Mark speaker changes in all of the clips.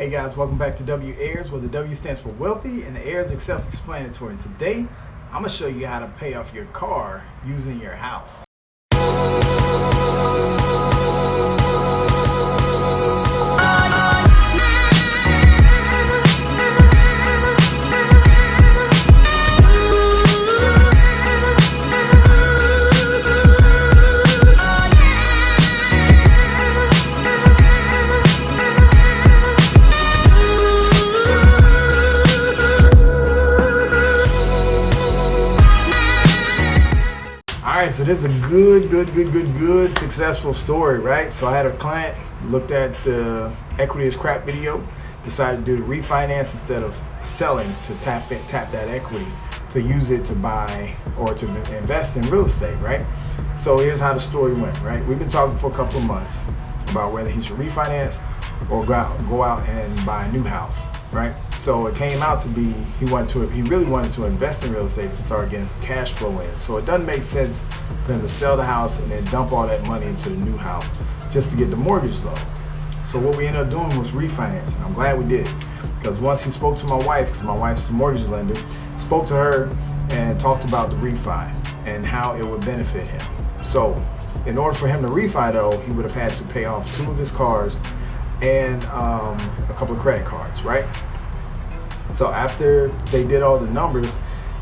Speaker 1: Hey guys, welcome back to W.Heirs, where the W stands for wealthy and the heirs is self-explanatory. And today, I'm going to show you how to pay off your car using your house. Alright, so this is a good, successful story, right? So I had a client, looked at the equity is crap video, decided to do the refinance instead of selling to tap that equity, to use it to buy or to invest in real estate, right? So here's how the story went, right? We've been talking for a couple of months about whether he should refinance or go out and buy a new house, right? So it came out to be he really wanted to invest in real estate to start getting some cash flow in. So it doesn't make sense for him to sell the house and then dump all that money into the new house just to get the mortgage low. So what we ended up doing was refinancing. I'm glad we did, because once he spoke to my wife, because my wife's a mortgage lender, spoke to her and talked about the refi and how it would benefit him. So in order for him to refi though, he would have had to pay off 2 of his cars and a couple of credit cards, right? So after they did all the numbers,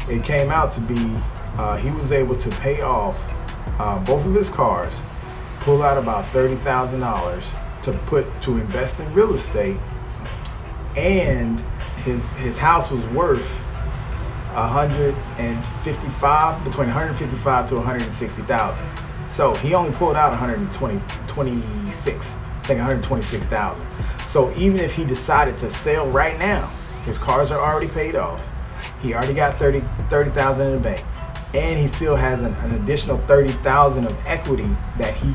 Speaker 1: it came out to be he was able to pay off both of his cars, pull out about $30,000 to invest in real estate, and his house was worth between 155 to 160,000. So he only pulled out 126,000. So even if he decided to sell right now, his cars are already paid off. He already got 30,000 in the bank, and he still has an additional 30,000 of equity that he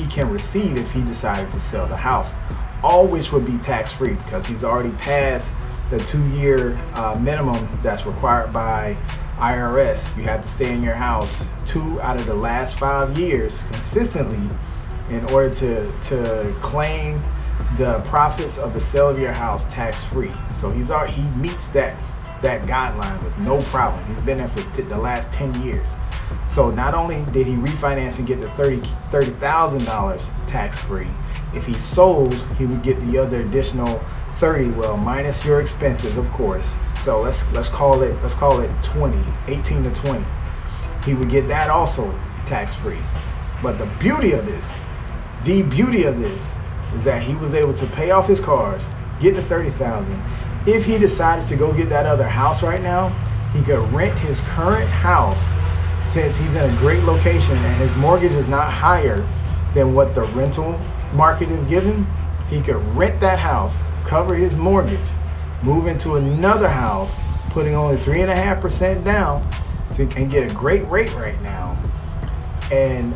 Speaker 1: can receive if he decided to sell the house, all which would be tax-free because he's already passed the 2-year minimum that's required by IRS. You have to stay in your house 2 out of the last 5 years consistently in order to claim the profits of the sale of your house tax-free. So he meets that guideline with no problem. He's been there for the last 10 years. So not only did he refinance and get the $30,000 tax-free, if he sold, he would get the other additional 30, well, minus your expenses, of course. So let's call it 20, 18 to 20. He would get that also tax-free. But the beauty of this is that he was able to pay off his cars, get the $30,000. If he decided to go get that other house right now, he could rent his current house, since he's in a great location and his mortgage is not higher than what the rental market is giving. He could rent that house, cover his mortgage, move into another house, putting only 3.5% down and get a great rate right now, and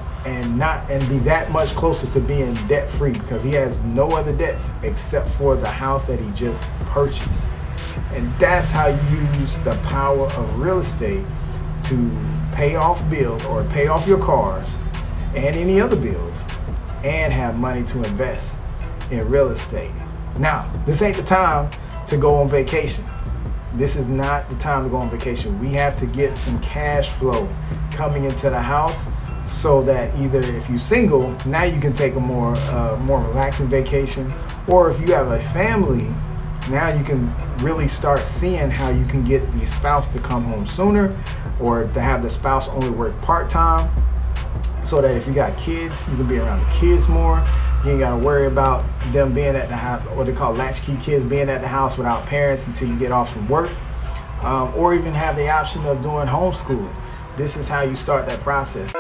Speaker 1: be that much closer to being debt free, because he has no other debts except for the house that he just purchased. And that's how you use the power of real estate to pay off bills or pay off your cars and any other bills, and have money to invest in real estate. Now, this ain't the time to go on vacation. This is not the time to go on vacation. We have to get some cash flow coming into the house, so that either if you're single, now you can take a more relaxing vacation, or if you have a family, now you can really start seeing how you can get the spouse to come home sooner, or to have the spouse only work part-time, so that if you got kids, you can be around the kids more. You ain't got to worry about them being at the house, what they call latchkey kids, being at the house without parents until you get off from work, or even have the option of doing homeschooling. This is how you start that process.